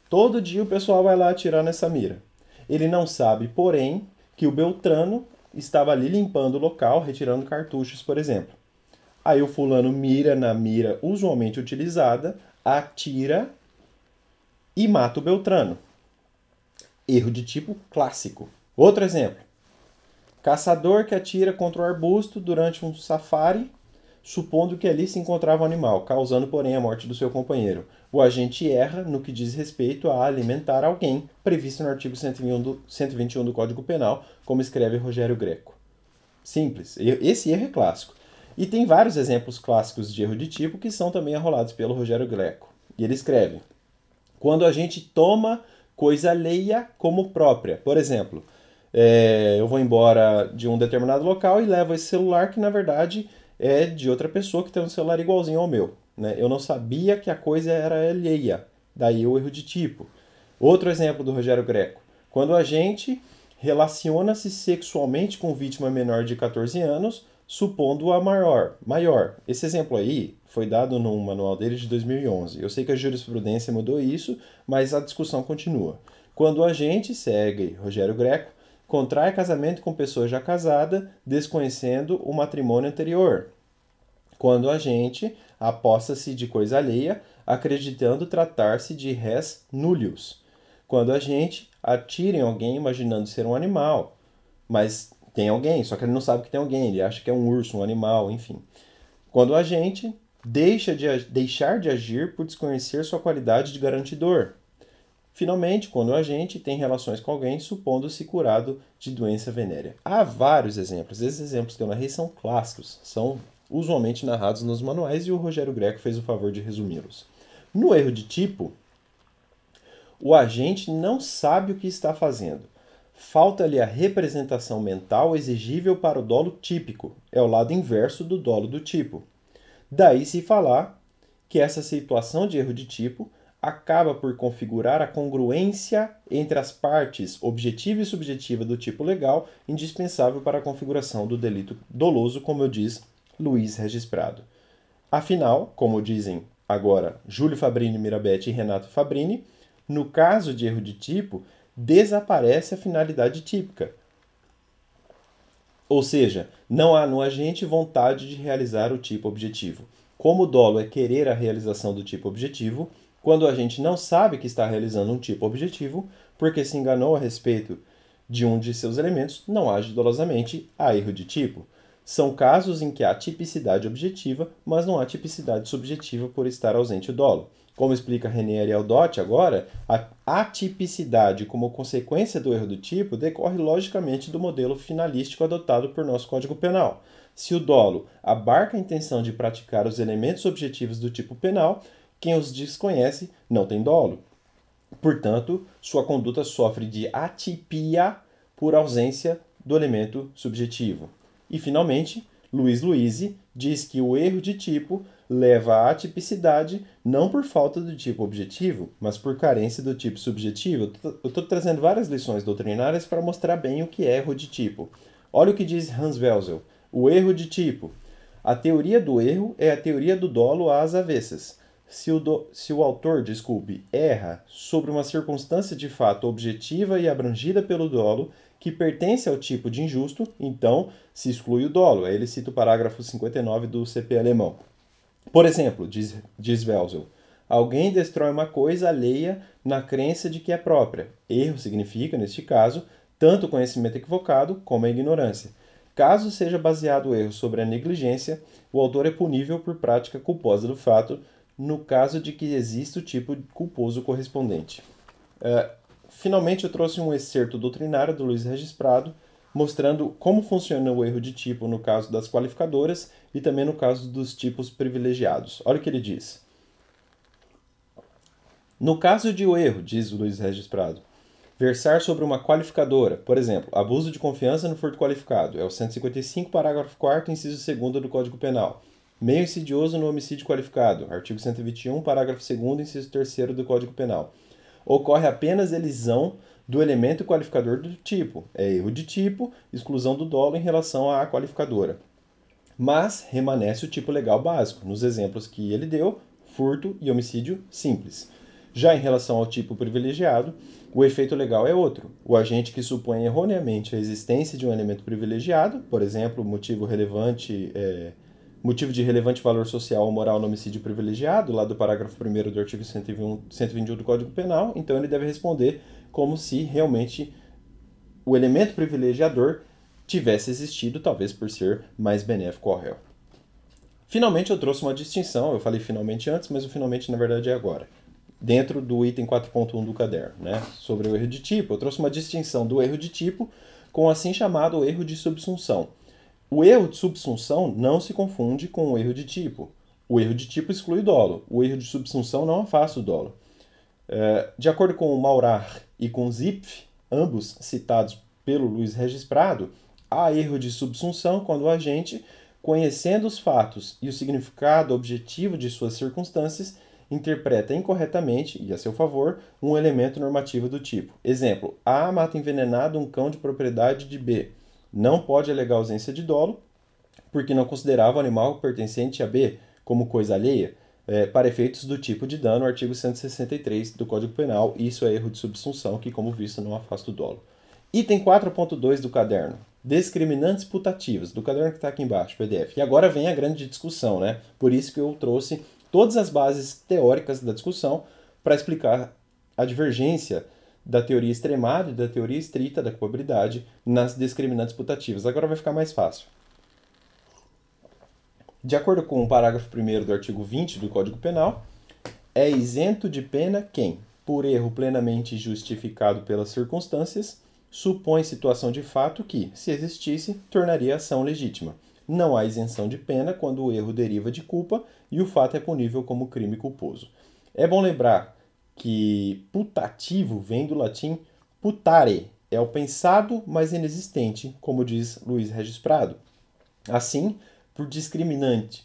Todo dia o pessoal vai lá atirar nessa mira. Ele não sabe, porém, que o Beltrano estava ali limpando o local, retirando cartuchos, por exemplo. Aí o fulano mira na mira usualmente utilizada, atira e mata o Beltrano. Erro de tipo clássico. Outro exemplo. Caçador que atira contra o arbusto durante um safari, supondo que ali se encontrava um animal, causando, porém, a morte do seu companheiro. O agente erra no que diz respeito a alimentar alguém, previsto no artigo 121 do Código Penal, como escreve Rogério Greco. Simples. Esse erro é clássico. E tem vários exemplos clássicos de erro de tipo que são também arrolados pelo Rogério Greco. E ele escreve: quando a gente toma coisa alheia como própria. Por exemplo, eu vou embora de um determinado local e levo esse celular que, na verdade, é de outra pessoa que tem um celular igualzinho ao meu. Né? Eu não sabia que a coisa era alheia. Daí o erro de tipo. Outro exemplo do Rogério Greco. Quando a gente relaciona-se sexualmente com vítima menor de 14 anos, supondo-a maior. Esse exemplo aí foi dado no manual dele de 2011. Eu sei que a jurisprudência mudou isso, mas a discussão continua. Quando a gente segue Rogério Greco, contrai casamento com pessoa já casada, desconhecendo o matrimônio anterior. Quando a gente aposta-se de coisa alheia, acreditando tratar-se de res nullius. Quando a gente atira em alguém imaginando ser um animal, mas tem alguém, só que ele não sabe que tem alguém, ele acha que é um urso, um animal, enfim. Quando a gente deixar de agir por desconhecer sua qualidade de garantidor. Finalmente, quando a gente tem relações com alguém supondo-se curado de doença venérea. Há vários exemplos. Esses exemplos que eu narrei são clássicos, são usualmente narrados nos manuais e o Rogério Greco fez o favor de resumi-los. No erro de tipo, o agente não sabe o que está fazendo. Falta-lhe a representação mental exigível para o dolo típico. É o lado inverso do dolo do tipo. Daí se falar que essa situação de erro de tipo acaba por configurar a congruência entre as partes objetiva e subjetiva do tipo legal, indispensável para a configuração do delito doloso, como eu diz Luiz Regis Prado. Afinal, como dizem agora Júlio Fabrini Mirabete e Renato Fabrini, no caso de erro de tipo, desaparece a finalidade típica. Ou seja, não há no agente vontade de realizar o tipo objetivo. Como o dolo é querer a realização do tipo objetivo, quando a gente não sabe que está realizando um tipo objetivo, porque se enganou a respeito de um de seus elementos, não age dolosamente, há erro de tipo. São casos em que há tipicidade objetiva, mas não há tipicidade subjetiva por estar ausente o dolo. Como explica René Ariel Dott agora, a atipicidade como consequência do erro do tipo decorre logicamente do modelo finalístico adotado por nosso Código Penal. Se o dolo abarca a intenção de praticar os elementos objetivos do tipo penal, quem os desconhece não tem dolo. Portanto, sua conduta sofre de atipia por ausência do elemento subjetivo. E, finalmente, Luiz Luise diz que o erro de tipo leva à atipicidade não por falta do tipo objetivo, mas por carência do tipo subjetivo. Eu estou trazendo várias lições doutrinárias para mostrar bem o que é erro de tipo. Olha o que diz Hans Welzel. O erro de tipo. A teoria do erro é a teoria do dolo às avessas. Se o autor, erra sobre uma circunstância de fato objetiva e abrangida pelo dolo, que pertence ao tipo de injusto, então se exclui o dolo. Aí ele cita o parágrafo 59 do CP alemão. Por exemplo, diz Welzel, alguém destrói uma coisa alheia na crença de que é própria. Erro significa, neste caso, tanto o conhecimento equivocado como a ignorância. Caso seja baseado o erro sobre a negligência, o autor é punível por prática culposa do fato, no caso de que exista o tipo culposo correspondente. Finalmente, eu trouxe um excerto doutrinário do Luiz Regis Prado, mostrando como funciona o erro de tipo no caso das qualificadoras e também no caso dos tipos privilegiados. Olha o que ele diz. No caso de o erro, diz o Luiz Regis Prado, versar sobre uma qualificadora, por exemplo, abuso de confiança no furto qualificado, é o 155, parágrafo 4º, inciso 2º do Código Penal. Meio insidioso no homicídio qualificado. Artigo 121, parágrafo 2º, inciso 3º do Código Penal. Ocorre apenas elisão do elemento qualificador do tipo. É erro de tipo, exclusão do dolo em relação à qualificadora. Mas remanesce o tipo legal básico, nos exemplos que ele deu, furto e homicídio simples. Já em relação ao tipo privilegiado, o efeito legal é outro. O agente que supõe erroneamente a existência de um elemento privilegiado, por exemplo, motivo de relevante valor social ou moral no homicídio privilegiado, lá do parágrafo 1º do artigo 121 do Código Penal, então ele deve responder como se realmente o elemento privilegiador tivesse existido, talvez por ser mais benéfico ao réu. Finalmente eu trouxe uma distinção, eu falei finalmente antes, mas o finalmente na verdade é agora, dentro do item 4.1 do caderno, né? Sobre o erro de tipo, eu trouxe uma distinção do erro de tipo com o assim chamado erro de subsunção. O erro de subsunção não se confunde com o erro de tipo. O erro de tipo exclui o dolo, o erro de subsunção não afasta o dolo. De acordo com o Maurar e com o Zipf, ambos citados pelo Luiz Regis Prado, há erro de subsunção quando o agente, conhecendo os fatos e o significado objetivo de suas circunstâncias, interpreta incorretamente, e a seu favor, um elemento normativo do tipo. Exemplo, A mata envenenado um cão de propriedade de B. Não pode alegar ausência de dolo, porque não considerava o animal pertencente a B como coisa alheia, para efeitos do tipo de dano, artigo 163 do Código Penal, isso é erro de subsunção, que, como visto, não afasta o dolo. Item 4.2 do caderno. Discriminantes putativas, do caderno que está aqui embaixo, PDF. E agora vem a grande discussão, né? Por isso que eu trouxe todas as bases teóricas da discussão para explicar a divergência da teoria extremada e da teoria estrita da culpabilidade nas discriminantes putativas. Agora vai ficar mais fácil. De acordo com o parágrafo 1º do artigo 20 do Código Penal, é isento de pena quem, por erro plenamente justificado pelas circunstâncias, supõe situação de fato que, se existisse, tornaria a ação legítima. Não há isenção de pena quando o erro deriva de culpa e o fato é punível como crime culposo. É bom lembrar que putativo vem do latim putare, é o pensado, mas inexistente, como diz Luiz Regis Prado. Assim, por discriminante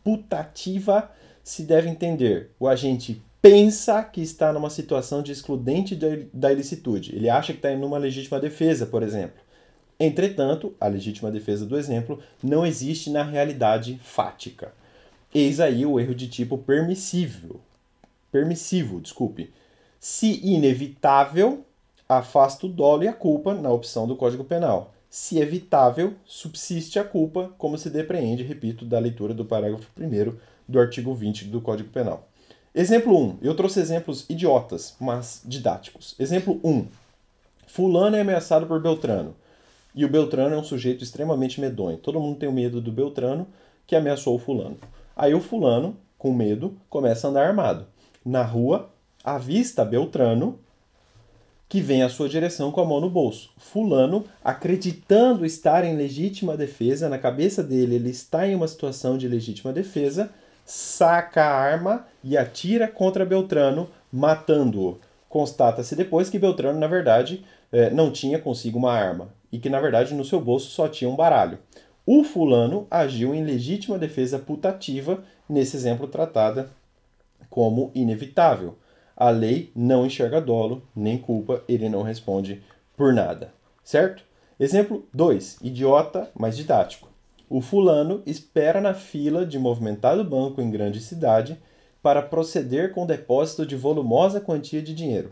putativa, se deve entender o agente pensa que está numa situação de excludente da ilicitude. Ele acha que está em uma legítima defesa, por exemplo. Entretanto, a legítima defesa do exemplo não existe na realidade fática. Eis aí o erro de tipo permissivo. Se inevitável, afasta o dolo e a culpa na opção do Código Penal. Se evitável, subsiste a culpa, como se depreende, repito, da leitura do parágrafo 1º do artigo 20 do Código Penal. Exemplo 1. Eu trouxe exemplos idiotas, mas didáticos. Exemplo 1. Fulano é ameaçado por Beltrano. E o Beltrano é um sujeito extremamente medonho. Todo mundo tem medo do Beltrano, que ameaçou o fulano. Aí o fulano, com medo, começa a andar armado. Na rua, avista Beltrano, que vem à sua direção com a mão no bolso. Fulano, acreditando estar em legítima defesa, na cabeça dele ele está em uma situação de legítima defesa, saca a arma e atira contra Beltrano, matando-o. Constata-se depois que Beltrano, na verdade, não tinha consigo uma arma e que, na verdade, no seu bolso só tinha um baralho. O fulano agiu em legítima defesa putativa, nesse exemplo tratada como inevitável. A lei não enxerga dolo, nem culpa, ele não responde por nada. Certo? Exemplo 2. Idiota, mas didático. O fulano espera na fila de movimentado banco em grande cidade para proceder com o depósito de volumosa quantia de dinheiro.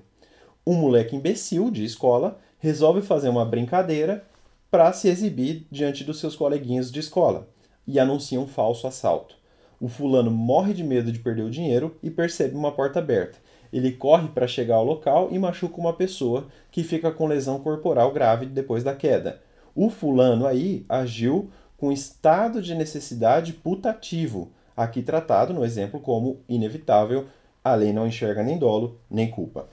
Um moleque imbecil de escola resolve fazer uma brincadeira para se exibir diante dos seus coleguinhas de escola e anuncia um falso assalto. O fulano morre de medo de perder o dinheiro e percebe uma porta aberta. Ele corre para chegar ao local e machuca uma pessoa que fica com lesão corporal grave depois da queda. O fulano aí agiu com estado de necessidade putativo, aqui tratado no exemplo como inevitável, a lei não enxerga nem dolo nem culpa.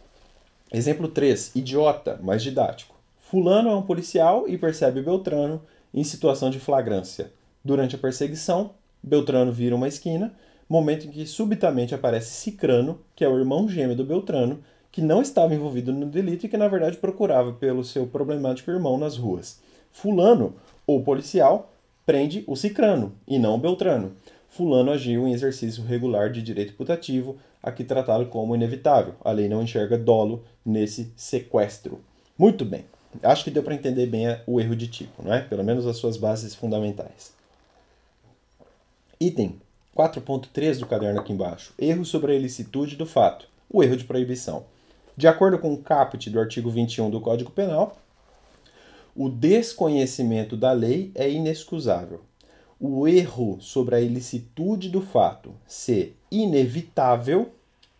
Exemplo 3, idiota, mas didático. Fulano é um policial e percebe Beltrano em situação de flagrância. Durante a perseguição, Beltrano vira uma esquina, momento em que subitamente aparece Cicrano, que é o irmão gêmeo do Beltrano, que não estava envolvido no delito e que na verdade procurava pelo seu problemático irmão nas ruas. Fulano, ou policial, prende o cicrano e não o beltrano. Fulano agiu em exercício regular de direito putativo, aqui tratado como inevitável. A lei não enxerga dolo nesse sequestro. Muito bem. Acho que deu para entender bem o erro de tipo, não é? Pelo menos as suas bases fundamentais. Item 4.3 do caderno aqui embaixo. Erro sobre a ilicitude do fato. O erro de proibição. De acordo com o caput do artigo 21 do Código Penal, o desconhecimento da lei é inexcusável. O erro sobre a ilicitude do fato ser inevitável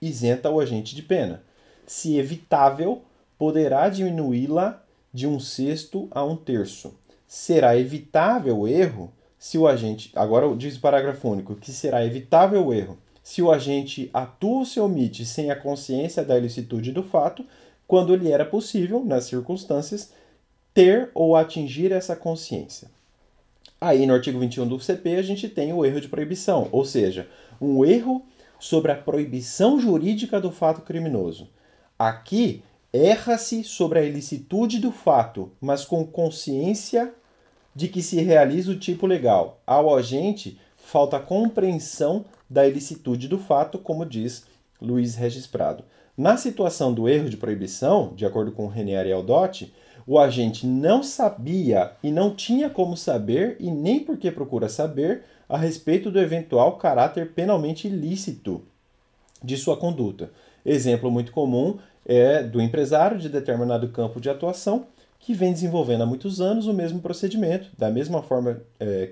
isenta o agente de pena. Se evitável, poderá diminuí-la de 1/6 a 1/3. Será evitável o erro se o agente... Agora diz o parágrafo único, que será evitável o erro se o agente atua ou se omite sem a consciência da ilicitude do fato, quando lhe era possível, nas circunstâncias, ter ou atingir essa consciência. Aí, no artigo 21 do CP, a gente tem o erro de proibição, ou seja, um erro sobre a proibição jurídica do fato criminoso. Aqui, erra-se sobre a ilicitude do fato, mas com consciência de que se realiza o tipo legal. Ao agente, falta a compreensão da ilicitude do fato, como diz Luiz Regis Prado. Na situação do erro de proibição, de acordo com René Ariel Dotti, o agente não sabia e não tinha como saber, e nem por que procura saber, a respeito do eventual caráter penalmente ilícito de sua conduta. Exemplo muito comum é do empresário de determinado campo de atuação que vem desenvolvendo há muitos anos o mesmo procedimento, da mesma forma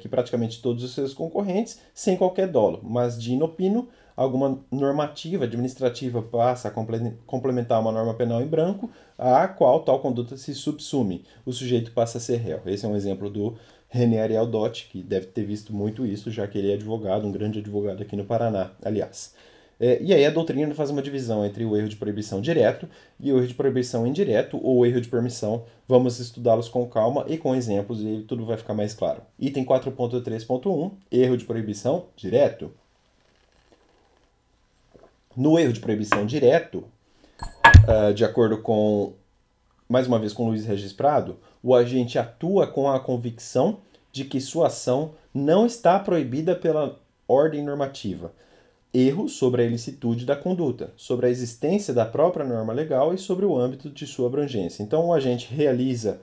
que praticamente todos os seus concorrentes, sem qualquer dolo, mas de inopino, alguma normativa administrativa passa a complementar uma norma penal em branco, a qual tal conduta se subsume. O sujeito passa a ser réu. Esse é um exemplo do René Ariel Dotti, que deve ter visto muito isso, já que ele é advogado, um grande advogado aqui no Paraná, aliás. E aí a doutrina faz uma divisão entre o erro de proibição direto e o erro de proibição indireto, ou erro de permissão. Vamos estudá-los com calma e com exemplos, e tudo vai ficar mais claro. Item 4.3.1, erro de proibição direto. No erro de proibição direto, de acordo com, mais uma vez, com Luiz Regis Prado, o agente atua com a convicção de que sua ação não está proibida pela ordem normativa. Erro sobre a ilicitude da conduta, sobre a existência da própria norma legal e sobre o âmbito de sua abrangência. Então, o agente realiza,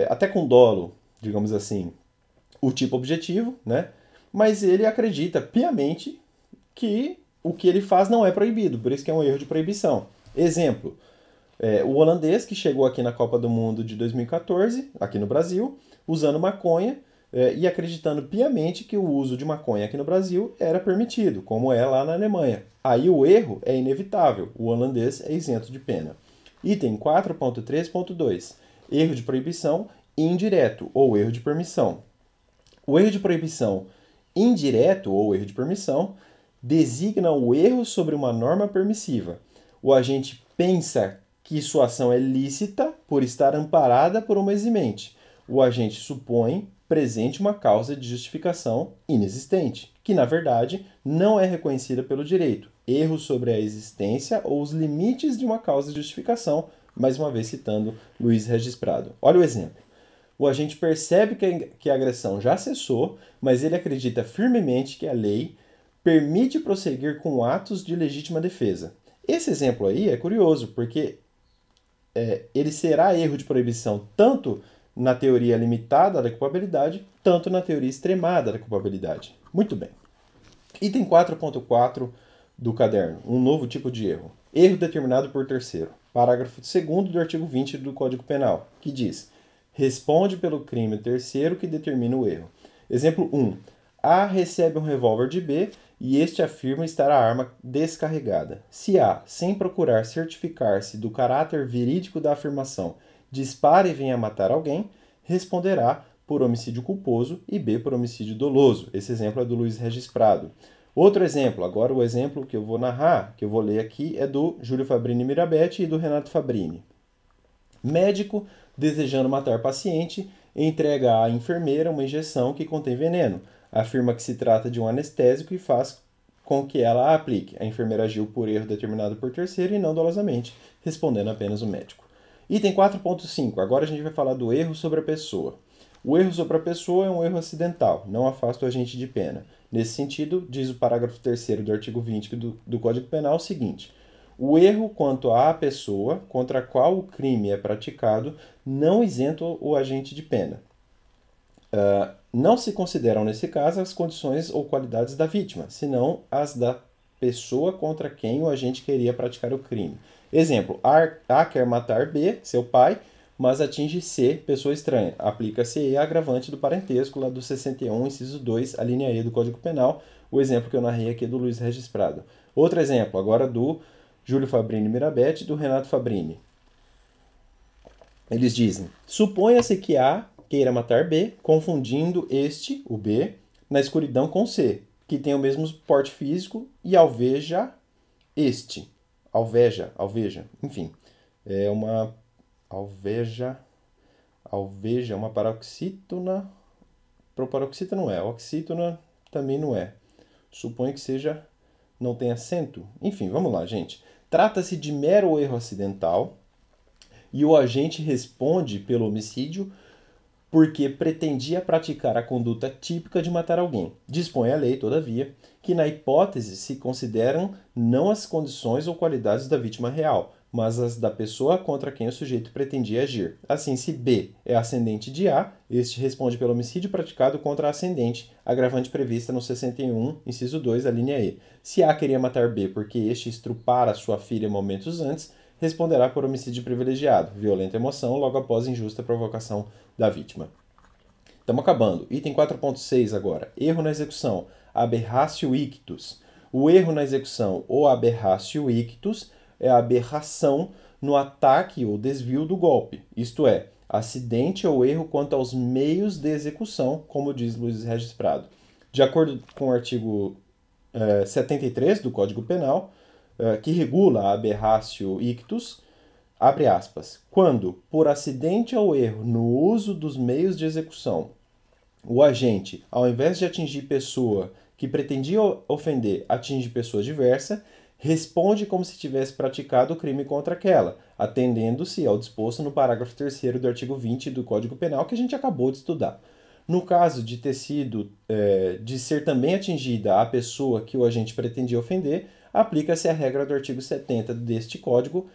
até com dolo, digamos assim, o tipo objetivo, né? Mas ele acredita piamente que o que ele faz não é proibido, por isso que é um erro de proibição. Exemplo, o holandês que chegou aqui na Copa do Mundo de 2014, aqui no Brasil, usando maconha, e acreditando piamente que o uso de maconha aqui no Brasil era permitido, como é lá na Alemanha. Aí o erro é inevitável, o holandês é isento de pena. Item 4.3.2, erro de proibição indireto ou erro de permissão. O erro de proibição indireto ou erro de permissão designa o erro sobre uma norma permissiva. O agente pensa que sua ação é lícita por estar amparada por uma eximente. O agente supõe presente uma causa de justificação inexistente, que na verdade não é reconhecida pelo direito. Erro sobre a existência ou os limites de uma causa de justificação, mais uma vez citando Luiz Regis Prado. Olha o exemplo. O agente percebe que a agressão já cessou, mas ele acredita firmemente que a lei permite prosseguir com atos de legítima defesa. Esse exemplo aí é curioso, porque ele será erro de proibição tanto na teoria limitada da culpabilidade, tanto na teoria extremada da culpabilidade. Muito bem. Item 4.4 do caderno, um novo tipo de erro. Erro determinado por terceiro. Parágrafo 2º do artigo 20 do Código Penal, que diz: responde pelo crime o terceiro que determina o erro. Exemplo 1. A recebe um revólver de B e este afirma estar a arma descarregada. Se A, sem procurar certificar-se do caráter verídico da afirmação, dispara e venha matar alguém, responderá por homicídio culposo e B por homicídio doloso. Esse exemplo é do Luiz Regis Prado. Outro exemplo, agora o exemplo que eu vou narrar, que eu vou ler aqui, é do Júlio Fabrini Mirabete e do Renato Fabrini. Médico, desejando matar paciente, entrega à enfermeira uma injeção que contém veneno. Afirma que se trata de um anestésico e faz com que ela a aplique. A enfermeira agiu por erro determinado por terceiro e não dolosamente, respondendo apenas o médico. Item 4.5. Agora a gente vai falar do erro sobre a pessoa. O erro sobre a pessoa é um erro acidental, não afasta o agente de pena. Nesse sentido, diz o parágrafo 3º do artigo 20 do Código Penal o seguinte: o erro quanto à pessoa contra a qual o crime é praticado não isenta o agente de pena. Não se consideram, nesse caso, as condições ou qualidades da vítima, senão as da pessoa contra quem o agente queria praticar o crime. Exemplo, A quer matar B, seu pai, mas atinge C, pessoa estranha. Aplica-se a agravante do parentesco, lá do 61, inciso 2, a linha E do Código Penal, o exemplo que eu narrei aqui é do Luiz Regis Prado. Outro exemplo, agora do Júlio Fabrini Mirabete e do Renato Fabrini. Eles dizem: suponha-se que A queira matar B, confundindo este, o B, na escuridão com C, que tem o mesmo porte físico, e alveja este. Alveja, enfim. É uma alveja, uma paroxítona. Proparoxítona não é, oxítona também não é. Suponho que seja, não tem acento. Enfim, vamos lá, gente. Trata-se de mero erro acidental e o agente responde pelo homicídio porque pretendia praticar a conduta típica de matar alguém. Dispõe a lei, todavia, que na hipótese se consideram não as condições ou qualidades da vítima real, mas as da pessoa contra quem o sujeito pretendia agir. Assim, se B é ascendente de A, este responde pelo homicídio praticado contra a ascendente, agravante prevista no 61, inciso 2, a linha E. Se A queria matar B porque este estrupara sua filha momentos antes, responderá por homicídio privilegiado, violenta emoção, logo após injusta provocação da vítima. Estamos acabando. Item 4.6 agora. Erro na execução. Aberratio ictus. O erro na execução ou aberratio ictus é a aberração no ataque ou desvio do golpe, isto é, acidente ou erro quanto aos meios de execução, como diz Luiz Regis Prado. De acordo com o artigo 73 do Código Penal, que regula a aberratio ictus, abre aspas, quando, por acidente ou erro no uso dos meios de execução, o agente, ao invés de atingir pessoa que pretendia ofender, atinge pessoa diversa, responde como se tivesse praticado o crime contra aquela, atendendo-se ao disposto no parágrafo 3º do artigo 20 do Código Penal que a gente acabou de estudar. No caso de ter sido, de ser também atingida a pessoa que o agente pretendia ofender, aplica-se a regra do artigo 70 deste Código,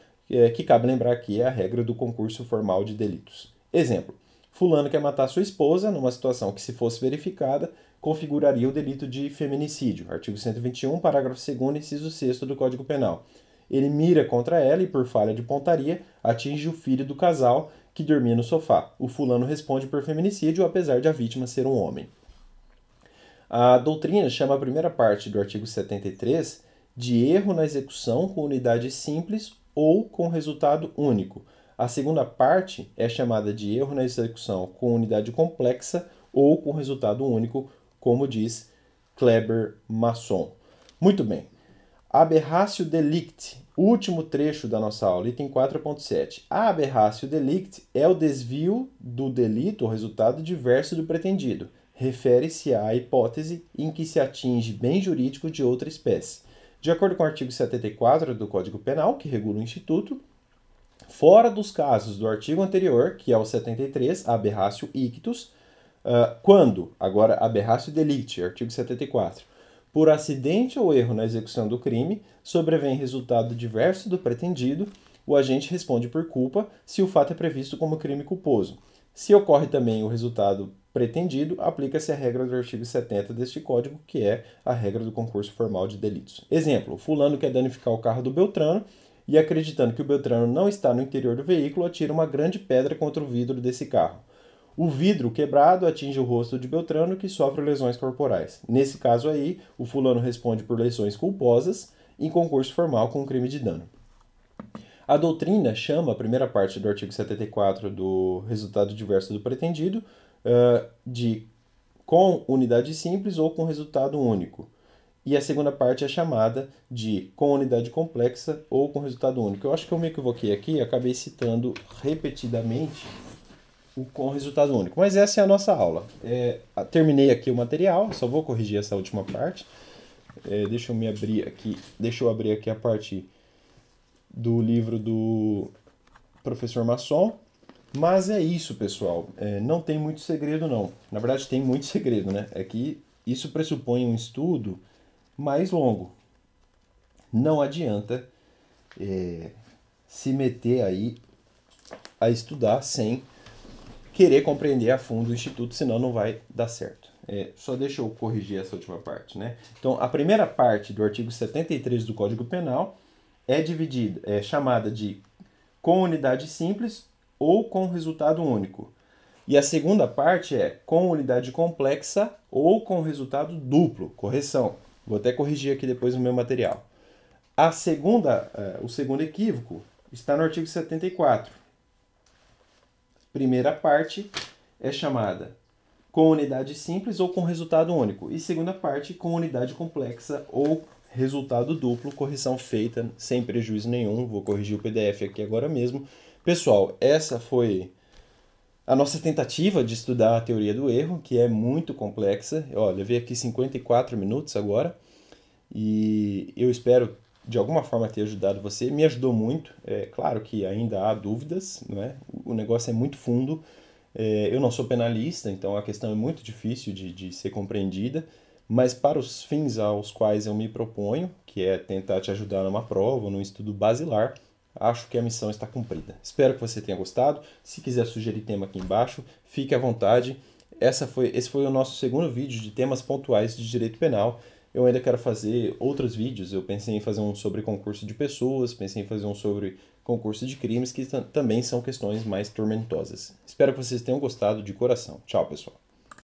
que cabe lembrar aqui é a regra do concurso formal de delitos. Exemplo, fulano quer matar sua esposa numa situação que, se fosse verificada, configuraria o delito de feminicídio, artigo 121, parágrafo 2º, inciso 6º do Código Penal. Ele mira contra ela e, por falha de pontaria, atinge o filho do casal que dormia no sofá. O fulano responde por feminicídio, apesar de a vítima ser um homem. A doutrina chama a primeira parte do artigo 73 de erro na execução com unidade simples ou com resultado único. A segunda parte é chamada de erro na execução com unidade complexa ou com resultado único, como diz Kleber Masson. Muito bem. Aberratio delicti, último trecho da nossa aula, item 4.7. A aberratio delicti é o desvio do delito ou resultado diverso do pretendido. Refere-se à hipótese em que se atinge bem jurídico de outra espécie. De acordo com o artigo 74 do Código Penal, que regula o Instituto, fora dos casos do artigo anterior, que é o 73, aberratio ictus, quando, agora, aberratio delicti, artigo 74, por acidente ou erro na execução do crime, sobrevém resultado diverso do pretendido, o agente responde por culpa se o fato é previsto como crime culposo. Se ocorre também o resultado pretendido, aplica-se a regra do artigo 70 deste Código, que é a regra do concurso formal de delitos. Exemplo, fulano quer danificar o carro do Beltrano e, acreditando que o Beltrano não está no interior do veículo, atira uma grande pedra contra o vidro desse carro. O vidro quebrado atinge o rosto de Beltrano, que sofre lesões corporais. Nesse caso aí, o fulano responde por lesões culposas em concurso formal com crime de dano. A doutrina chama a primeira parte do artigo 74 do resultado diverso do pretendido de com unidade simples ou com resultado único. E a segunda parte é chamada de com unidade complexa ou com resultado único. Eu acho que eu me equivoquei aqui e acabei citando repetidamente o com resultado único. Mas essa é a nossa aula. Terminei aqui o material, só vou corrigir essa última parte. Deixa eu abrir aqui a parte do livro do professor Masson. Mas é isso, pessoal. Não tem muito segredo, não. Na verdade, tem muito segredo, né? É que isso pressupõe um estudo mais longo. Não adianta se meter aí a estudar sem querer compreender a fundo o instituto, senão não vai dar certo. Só deixa eu corrigir essa última parte, né? Então, a primeira parte do artigo 73 do Código Penal é chamada de com unidade simples ou com resultado único. E a segunda parte é com unidade complexa ou com resultado duplo. Correção. Vou até corrigir aqui depois no meu material. O segundo equívoco está no artigo 74. Primeira parte é chamada com unidade simples ou com resultado único. E segunda parte com unidade complexa ou resultado duplo, correção feita sem prejuízo nenhum. Vou corrigir o PDF aqui agora mesmo. Pessoal, essa foi a nossa tentativa de estudar a teoria do erro, que é muito complexa. Ó, levei aqui 54 minutos agora e eu espero de alguma forma ter ajudado você. Me ajudou muito. É claro que ainda há dúvidas, não é? O negócio é muito fundo. Eu não sou penalista, então a questão é muito difícil de ser compreendida, mas para os fins aos quais eu me proponho, que é tentar te ajudar numa prova, num estudo basilar, acho que a missão está cumprida. Espero que você tenha gostado. Se quiser sugerir tema aqui embaixo, fique à vontade. Esse foi o nosso segundo vídeo de temas pontuais de direito penal. Eu ainda quero fazer outros vídeos. Eu pensei em fazer um sobre concurso de pessoas, pensei em fazer um sobre concurso de crimes, que também são questões mais tormentosas. Espero que vocês tenham gostado de coração. Tchau, pessoal.